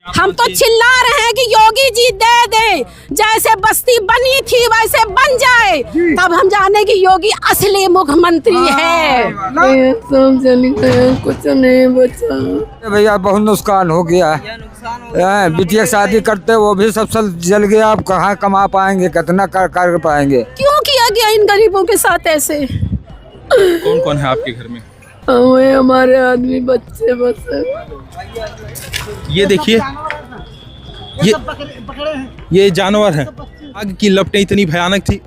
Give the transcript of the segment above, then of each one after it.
हम तो चिल्ला रहे हैं कि योगी जी दे दे, जैसे बस्ती बनी थी वैसे बन जाए, तब हम जाने कि योगी असली मुख्यमंत्री है। सब चली गए, कुछ नहीं बचा भैया, बहुत नुकसान हो गया है। बिटिया शादी करते वो भी सब जल गया। अब कहाँ कमा पाएंगे, कितना कर पाएंगे? क्यों किया गया इन गरीबों के साथ ऐसे? कौन कौन है आपके घर में? हमें हमारे आदमी बच्चे बस है। ये देखिए, ये जानवर है। आग की लपटें इतनी भयानक थी,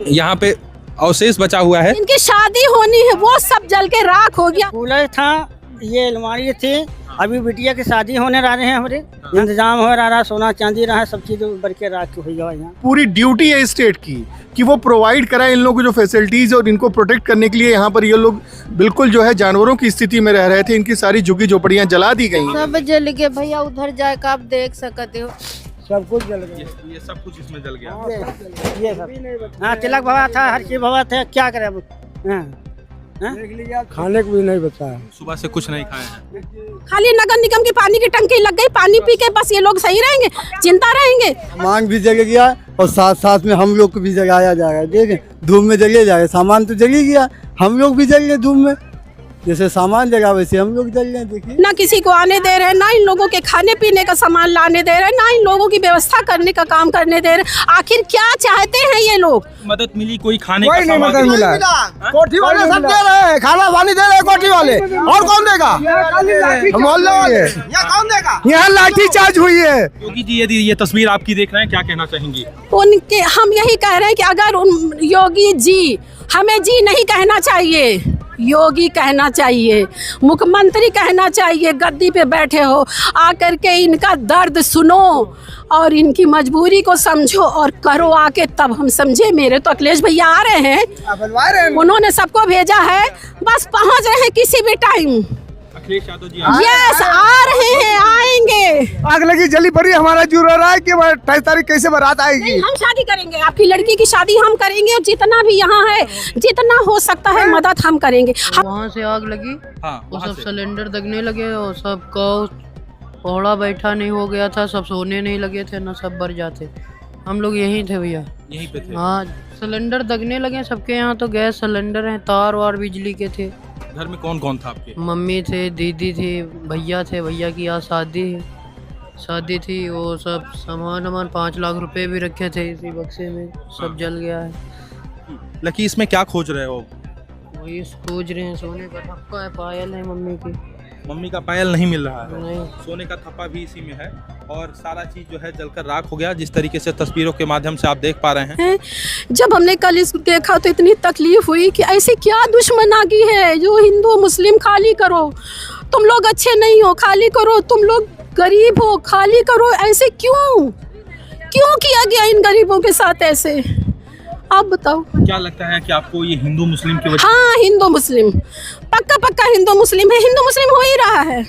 यहाँ पे अवशेष बचा हुआ है। इनकी शादी होनी है वो सब जल के राख हो गया। कूलर था, ये अलमारी थी, अभी बिटिया की शादी होने रहे हैं, हमारे इंतजाम हो रहा, सोना चांदी रहा, सब चीज बढ़ के राख हुई है। यहाँ पूरी ड्यूटी है स्टेट की कि वो प्रोवाइड कराए इन लोगों को जो फैसिलिटीज और इनको प्रोटेक्ट करने के लिए। यहाँ पर ये लोग बिल्कुल जो है जानवरों की स्थिति में रह रहे थे। इनकी सारी झुग्गी झोपड़ियाँ जला दी गई। सब जल गए भैया, उधर जाकर आप देख सकते हो, सब कुछ जल गया। ये सब कुछ इसमें जल गया। ये सब हाँ, तिलक भवा था, हर चीज भवा था, क्या करे अब? खाने को भी नहीं बचा है। सुबह से कुछ नहीं खाए हैं। खाली नगर निगम की पानी की टंकी लग गई, पानी पी के बस ये लोग सही रहेंगे, चिंता रहेंगे। सामान भी जल गया और साथ साथ में हम लोग को भी जलाया जा रहा है। देखें, धूप में जले जा रहे, सामान तो जल गया, हम लोग भी जल गए धूप में। जैसे सामान जला वैसे हम लोग जल गए। देखिए, ना किसी को आने दे रहे, ना इन लोगों के खाने पीने का सामान लाने दे रहे, ना इन लोगों की व्यवस्था करने का काम करने दे रहे। आखिर क्या चाहते हैं ये लोग? मदद मिली कोई खाने कोई का नहीं मदद मिला। कोठी वाले सब दे रहे हैं, खाना पानी दे रहे हैं कोठी वाले, और कौन देगा? मोहल्ले वाले। कौन देगा? यहाँ लाठी चार्ज हुई है। योगी जी, यदि ये तस्वीर आपकी देख रहे हैं, क्या कहना चाहेंगी? उनके हम यही कह रहे हैं कि अगर योगी जी, हमें जी नहीं कहना चाहिए, योगी कहना चाहिए, मुख्यमंत्री कहना चाहिए। गद्दी पे बैठे हो, आकर के इनका दर्द सुनो और इनकी मजबूरी को समझो और करो आके, तब हम समझे। मेरे तो अखिलेश भैया आ रहे हैं, उन्होंने सबको भेजा है, बस पहुंच रहे हैं किसी भी टाइम। अखिलेश यादव जी यस, आ रहे हैं, आएंगे। आग लगी जली पड़ी, हमारा जुड़ रहा है कि 28 तारीख कैसे बारात आएगी। हम शादी करेंगे, आपकी लड़की की शादी हम करेंगे, और जितना भी यहाँ है, जितना हो सकता है मदद हम करेंगे। वहाँ से आग लगी, वो सब सिलेंडर दगने लगे और सबका ओढ़ा बैठा नहीं हो गया था, सब सोने नहीं लगे थे ना, सब भर जाते। हम लोग यहीं थे भैया, यहीं पे थे। हाँ, सिलेंडर दगने लगे सबके यहाँ, तो गैस सिलेंडर हैं, तार वार बिजली के थे। घर में कौन कौन था आपके? मम्मी थे, दीदी थी, भैया थे, भैया की आज शादी थी, वो सब सामान 5 लाख रुपए भी रखे थे इसी बक्से में, सब जल गया है। लकी, इसमें क्या खोज रहे हो? वही खोज रहे हैं, सोने का थप्पा है, पायल है मम्मी की। मम्मी का पायल नहीं मिल रहा है, नहीं। सोने का थप्पा भी इसी में है, और सारा चीज जो है जलकर राख हो गया, जिस तरीके से तस्वीरों के माध्यम से आप देख पा रहे हैं। जब हमने कल इसको देखा तो इतनी तकलीफ हुई कि ऐसी क्या दुश्मनागी है जो हिंदू मुस्लिम खाली करो, तुम लोग अच्छे नहीं हो खाली करो, तुम लोग गरीब हो खाली करो, ऐसे क्यों किया गया इन गरीबों के साथ ऐसे? आप बताओ। क्या लगता है कि आपको ये हिंदू मुस्लिम की वजह? हाँ, हिंदू मुस्लिम, पक्का हिंदू मुस्लिम है, हिंदू मुस्लिम हो ही रहा है।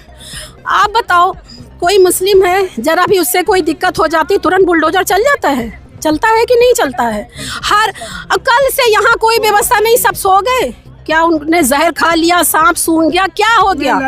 आप बताओ, कोई मुस्लिम है, जरा भी उससे कोई दिक्कत हो जाती तुरंत बुलडोजर चल जाता है, चलता है कि नहीं चलता है? कल से यहाँ कोई व्यवस्था नहीं, सब सो गए क्या? उनने जहर खा लिया, सांप सूंघ गया, क्या हो गया?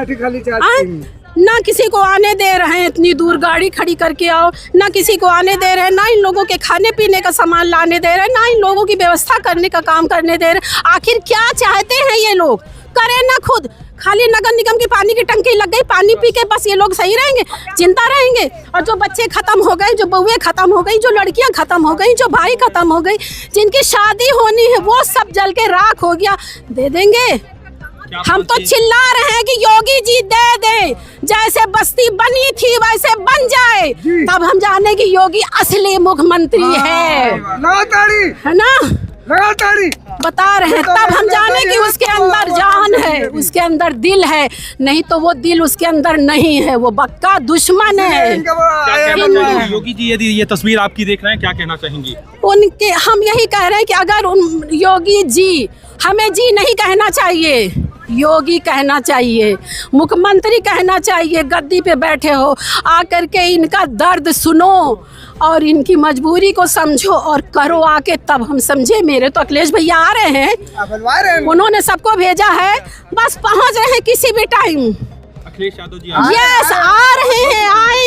ना किसी को आने दे रहे हैं, इतनी दूर गाड़ी खड़ी करके आओ, ना किसी को आने दे रहे हैं, ना इन लोगों के खाने पीने का सामान लाने दे रहे हैं, ना इन लोगों की व्यवस्था करने का काम करने दे रहे। आखिर क्या चाहते हैं ये लोग? करें ना खुद, खाली नगर निगम की पानी की टंकी लग गई, पानी पी के बस ये लोग सही रहेंगे, चिंता रहेंगे। और जो बच्चे खत्म हो गए, जो बहुएं खत्म हो गई, जो लड़कियां खत्म हो गई, जो भाई खत्म हो गई, जिनकी शादी होनी है वो सब जल के राख हो गया, दे देंगे? हम तो चिल्ला रहे हैं कि योगी जी दे दे, जैसे बस्ती बनी थी वैसे बन जाए, तब हम जाने कि योगी असली मुख्यमंत्री है ना? बता रहे हैं, तब हम जाने कि उसके अंदर जान है, उसके अंदर दिल है, नहीं तो वो दिल उसके अंदर नहीं है, वो पक्का दुश्मन है। योगी जी, यदि ये तस्वीर आपकी देख रहे हैं, क्या कहना चाहेंगी? उनके हम यही कह रहे हैं कि अगर योगी जी, हमें जी नहीं कहना चाहिए, योगी कहना चाहिए, मुख्यमंत्री कहना चाहिए। गद्दी पे बैठे हो, आकर के इनका दर्द सुनो और इनकी मजबूरी को समझो और करो आके, तब हम समझे। मेरे तो अखिलेश भैया आ रहे हैं, उन्होंने सबको भेजा है, बस पहुंच रहे हैं किसी भी टाइम। अखिलेश यादव जी यस, आ रहे हैं, आए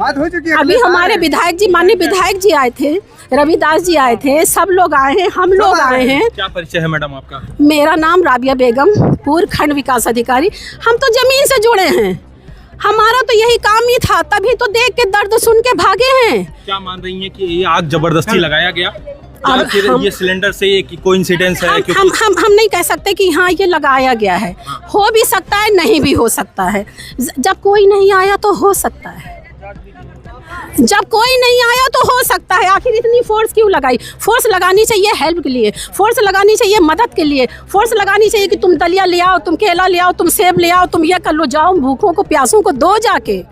बात हो चुकी है। अभी हमारे विधायक जी, माननीय विधायक जी आए थे, रविदास जी आए थे, सब लोग आए हैं, हम लोग आए हैं। क्या परिचय है मैडम आपका? मेरा नाम राबिया बेगम, पूर्व खंड विकास अधिकारी। हम तो जमीन से जुड़े हैं, हमारा तो यही काम ही था, तभी तो देख के दर्द सुन के भागे हैं। क्या मान रही हैं कि ये आग जबरदस्ती लगाया गया, या अब फिर ये सिलेंडर से ये कोइंसिडेंस है? हम नहीं कह सकते कि हाँ ये लगाया गया है, हो भी सकता है, नहीं भी हो सकता है। जब कोई नहीं आया तो हो सकता है, जब कोई नहीं आया तो हो सकता है। आखिर इतनी फोर्स क्यों लगाई? फोर्स लगानी चाहिए हेल्प के लिए, फोर्स लगानी चाहिए मदद के लिए, फोर्स लगानी चाहिए कि तुम दलिया ले आओ, तुम केला ले आओ, तुम सेब ले आओ, तुम ये कर लो, जाओ भूखों को प्यासों को दो जाके।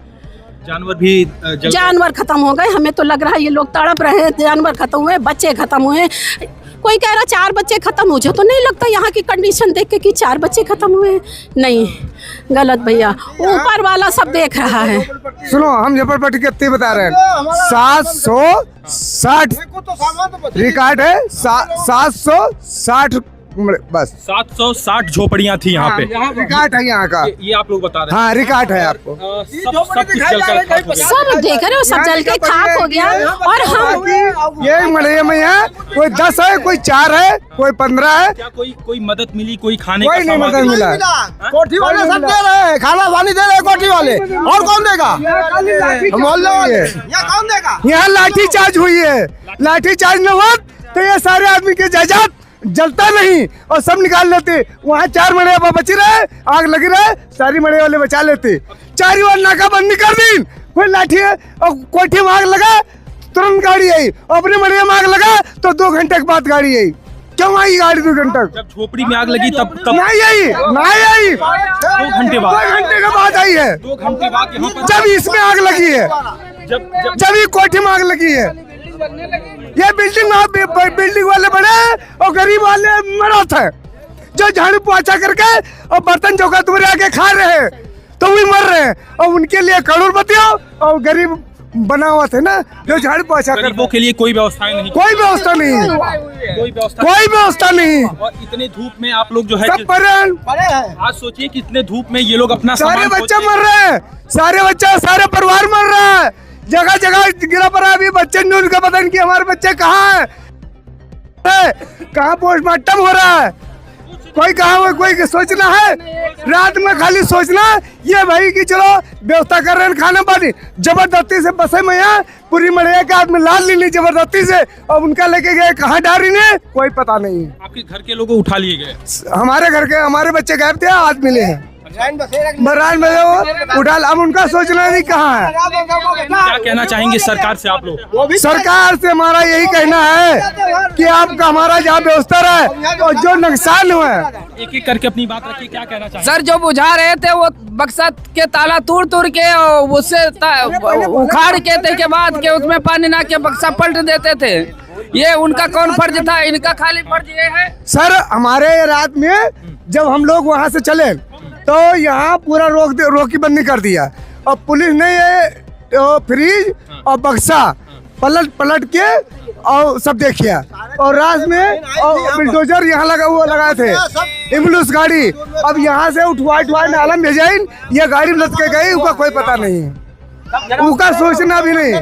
जानवर भी जानवर खत्म हो गए, हमें तो लग रहा है ये लोग तड़प रहे हैं, जानवर खत्म हुए, बच्चे खत्म हुए। कोई कह रहा 4 बच्चे खत्म, मुझे तो नहीं लगता यहाँ की कंडीशन देख के कि 4 बच्चे खत्म हुए। नहीं, गलत भैया, ऊपर वाला सब देख रहा है। सुनो, हम झपड़पट्टी कितनी बता रहे हैं? 760 रिकॉर्ड है, 760 बस 760 झोपड़ियां थी यहाँ पे। रिकॉर्ड है यहाँ का, ये आप लोग बता रहे हैं। हाँ रिकॉर्ड है आपको। सब कुछ जलकर खाक हो गया। सब देख रहे हो, सब जल के खाक हो गया। और हम ये मड़े में है, कोई 10 है, कोई 4 है, कोई 15 है। क्या कोई मदद मिली, कोई खाने कोई का नहीं सामान मदद मिला। कोठी वाले सब दे रहे हैं, खाना पानी दे रहे हैं कोठी वाले, और कौन देगा? मोहल्ले वाले। यहाँ कौन देगा? यहाँ लाठी चार्ज हुई है, लाठी चार्ज न हो तो ये सारे आदमी के जायदाद जलता नहीं और सब निकाल लेते। वहाँ 4 मड़े बच रहे, आग लग रहा है, सारी मड़े वाले बचा लेते। 4 बार नाकाबंदी कर दी, कोई लाठी है और कोठी में आग लगा तुरंत गाड़ी आई, अपने मड़े में आग लगा तो 2 घंटे के बाद गाड़ी आई। क्यों आई गाड़ी 2 घंटे? जब झोपड़ी में आग लगी तब नहीं आई, नहीं आई, 2 घंटे बाद, 2 घंटे के बाद आई है। 2 घंटे बाद यहाँ पर जब इसमें आग लगी है, जब ये कोठी में आग लगी है। ये बिल्डिंग वाले बड़े और गरीब वाले मरत है, जो झाड़ू पोछा करके और बर्तन चौका तुम्हारे आगे खा रहे हैं तो भी मर रहे हैं, और उनके लिए करोड़पतियों और गरीब बना हुआ थे ना, जो झाड़ू पोछा कर। गरीबों के लिए कोई व्यवस्थाएं नहीं, कोई व्यवस्था नहीं, कोई व्यवस्था नहीं। और इतने धूप में आप लोग जो है सब परेशान। आज सोचिए कि इतने धूप में ये लोग अपना सारे सामान बच्चे मर रहे हैं, सारे बच्चे, सारे परिवार मर रहा है, जगह जगह गिरा पड़ा। अभी बच्चे ने उनका पता नहीं कि हमारे बच्चे कहाँ हैं, कहाँ पोस्टमार्टम हो रहा है, कोई कहाँ, कोई सोचना है रात में, खाली सोचना ये भाई कि चलो व्यवस्था कर रहे हैं खाना पानी, जबरदस्ती से बसे में यहाँ पूरी मड़िया के आदमी लाल ली जबरदस्ती से, और उनका लेके गए कहाँ डारी ने कोई पता नहीं। आपके घर के लोगों उठा लिए गए? हमारे घर के हमारे बच्चे गायब थे, आज मिले हैं बरान में, उठा। अब उनका सोचना नहीं कहाँ है। क्या कहना चाहेंगे सरकार से आप लोग? सरकार से हमारा यही कहना है कि आपका हमारा जहाँ व्यवस्था रहे और जो नुकसान हुआ है, एक एक करके अपनी बात रखिए। क्या कहना चाहेंगे? सर, जो बुझा रहे थे वो बक्सा के ताला तोड़ के और उससे उखाड़ के बाद के उसमें पानी ना के बक्सा पलट देते थे। ये उनका कौन फर्ज था? इनका खाली फर्ज ये है। सर हमारे रात में जब हम लोग वहाँ से चले तो यहाँ पूरा रोकी बंदी कर दिया, और पुलिस ने ये फ्रिज और बक्सा पलट के और सब देखिए, और रात में और बिल्डोजर यहाँ लगाए थे, एम्बुलेंस गाड़ी। अब यहाँ से उठवा नालम भेजाइन, ये गाड़ी लद के गई, उसका कोई पता नहीं है, उनका सोचना भी नहीं,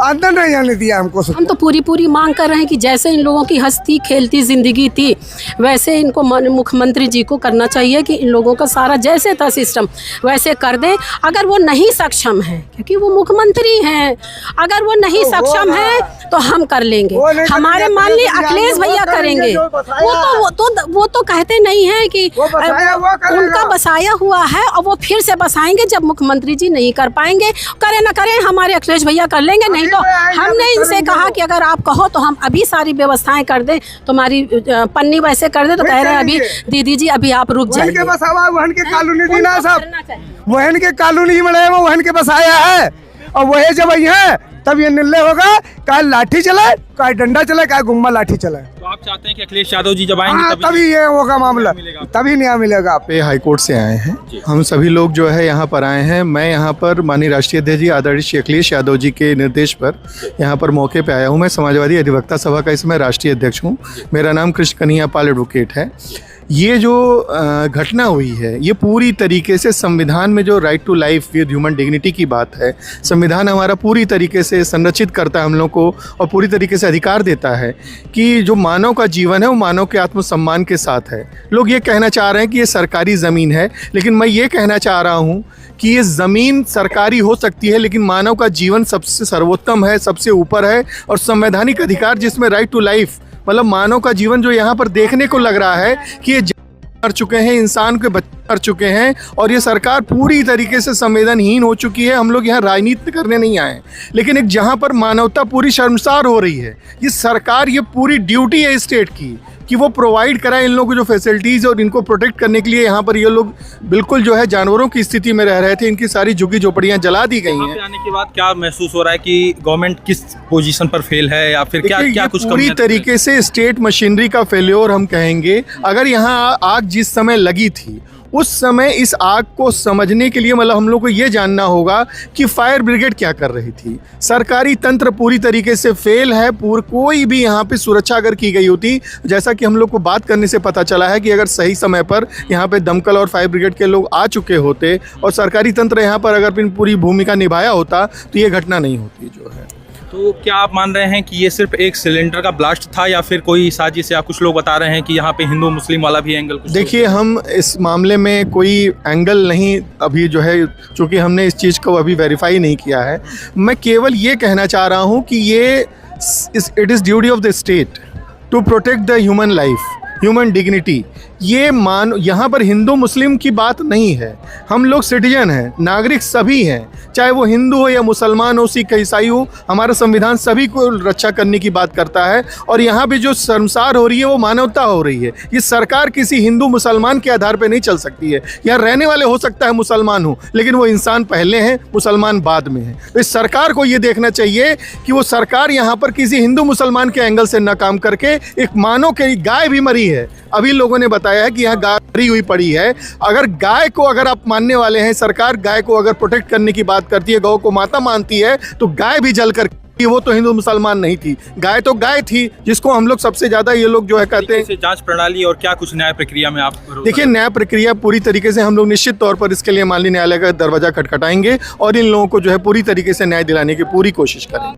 अंदर नहीं आने दिया हमको। हम तो पूरी मांग कर रहे हैं कि जैसे इन लोगों की हंसती खेलती जिंदगी थी वैसे इनको मुख्यमंत्री जी को करना चाहिए कि इन लोगों का सारा जैसे था सिस्टम वैसे कर दें। अगर वो नहीं सक्षम है, क्योंकि वो मुख्यमंत्री हैं, अगर वो नहीं सक्षम है तो हम कर लेंगे, हमारे माननीय अखिलेश भैया करेंगे। वो तो कहते नहीं है कि उनका बसाया हुआ है और वो फिर से बसाएंगे जब मुख्यमंत्री जी नहीं कर पाएंगे। करे ना करें, हमारे अखिलेश भैया कर लेंगे। नहीं तो हमने इनसे कहा कि अगर आप कहो तो हम अभी सारी व्यवस्थाएं कर दें, तुम्हारी पन्नी वैसे कर दे, तो कह रहे हैं अभी दीदी जी अभी आप रुक जाइए। वहन के कॉलोनी दीना साहब, वहन के कॉलोनी बने वो वहन के बसाया है, और वही जब आई है तब ये निर्णय होगा, का लाठी चलाए, का डंडा चलाए, का गुम्मा लाठी चलाए। तो आप चाहते हैं कि अखिलेश यादव जी जब आएंगे तभी ये होगा मामला, तभी न्याय मिलेगा। आप पे हाईकोर्ट से आए हैं, हम सभी लोग जो है यहाँ पर आए हैं। मैं यहाँ पर माननीय राष्ट्रीय अध्यक्ष जी आदरणीय श्री अखिलेश यादव जी के निर्देश पर यहाँ पर मौके पे आया हूँ। मैं समाजवादी अधिवक्ता सभा का इसमें राष्ट्रीय अध्यक्ष हूँ। मेरा नाम कृष्ण कन्हैया पाल एडवोकेट है। ये जो घटना हुई है ये पूरी तरीके से संविधान में जो right to life with human dignity की बात है, संविधान हमारा पूरी तरीके से संरक्षित करता है हम लोग को और पूरी तरीके से अधिकार देता है कि जो मानव का जीवन है वो मानव के आत्मसम्मान के साथ है। लोग ये कहना चाह रहे हैं कि ये सरकारी ज़मीन है, लेकिन मैं ये कहना चाह रहा हूँ कि ये ज़मीन सरकारी हो सकती है लेकिन मानव का जीवन सबसे सर्वोत्तम है, सबसे ऊपर है। और संवैधानिक अधिकार जिसमें राइट टू लाइफ मतलब मानव का जीवन जो यहाँ पर देखने को लग रहा है कि ये मर चुके हैं, इंसान के बच्चे मर चुके हैं और ये सरकार पूरी तरीके से संवेदनहीन हो चुकी है। हम लोग यहाँ राजनीति करने नहीं आए, लेकिन एक जहाँ पर मानवता पूरी शर्मसार हो रही है, ये सरकार ये पूरी ड्यूटी है स्टेट की कि वो प्रोवाइड कराए इन लोगों को जो फैसिलिटीज़ और इनको प्रोटेक्ट करने के लिए यहाँ पर ये लोग बिल्कुल जो है जानवरों की स्थिति में रह रहे थे। इनकी सारी झुग्गी झोपड़ियाँ जला दी गई हैं। आने के बाद क्या महसूस हो रहा है कि गवर्नमेंट किस पोजीशन पर फेल है या फिर क्या क्या कुछ पूरी तरीके से स्टेट मशीनरी का फेल्योर हम कहेंगे। अगर यहाँ आग जिस समय लगी थी उस समय इस आग को समझने के लिए मतलब हम लोग को ये जानना होगा कि फायर ब्रिगेड क्या कर रही थी। सरकारी तंत्र पूरी तरीके से फेल है। कोई भी यहाँ पे सुरक्षा अगर की गई होती, जैसा कि हम लोग को बात करने से पता चला है कि अगर सही समय पर यहाँ पे दमकल और फायर ब्रिगेड के लोग आ चुके होते और सरकारी तंत्र यहाँ पर अगर पूरी भूमिका निभाया होता तो ये घटना नहीं होती जो है। तो क्या आप मान रहे हैं कि ये सिर्फ एक सिलेंडर का ब्लास्ट था या फिर कोई साजिश, या कुछ लोग बता रहे हैं कि यहाँ पे हिंदू मुस्लिम वाला भी एंगल कुछ? देखिए, हम इस मामले में कोई एंगल नहीं अभी जो है, चूँकि हमने इस चीज़ को अभी वेरीफाई नहीं किया है। मैं केवल ये कहना चाह रहा हूँ कि it is duty of the state to protect the human life, human dignity. यहाँ पर हिंदू मुस्लिम की बात नहीं है। हम लोग सिटीजन हैं, नागरिक सभी हैं, चाहे वो हिंदू हो या मुसलमान हो, सिख ईसाई हो। हमारा संविधान सभी को रक्षा करने की बात करता है और यहाँ पे जो शर्मसार हो रही है वो मानवता हो रही है। ये सरकार किसी हिंदू मुसलमान के आधार पे नहीं चल सकती है। यहाँ रहने वाले हो सकता है मुसलमान हो, लेकिन वो इंसान पहले हैं, मुसलमान बाद में हैं। तो इस सरकार को ये देखना चाहिए कि वो सरकार यहाँ पर किसी हिंदू मुसलमान के एंगल से न काम करके एक मानव के गाय भी मरी है। अभी लोगों ने बताया है कि यहाँ गाय मरी हुई पड़ी है। अगर गाय को अगर आप मानने वाले हैं, सरकार गाय को अगर प्रोटेक्ट करने की बात करती है, गौ को माता मानती है, तो गाय भी जल कर वो तो हिंदू मुसलमान नहीं थी, गाय तो गाय थी, जिसको हम लोग सबसे ज्यादा ये लोग जो है कहते हैं। जांच प्रणाली और क्या कुछ न्याय प्रक्रिया में आप देखिए, न्याय प्रक्रिया पूरी तरीके से हम लोग निश्चित तौर पर इसके लिए माननीय न्यायालय का दरवाजा खटखटाएंगे और इन लोगों को जो है पूरी तरीके से न्याय दिलाने की पूरी कोशिश करेंगे।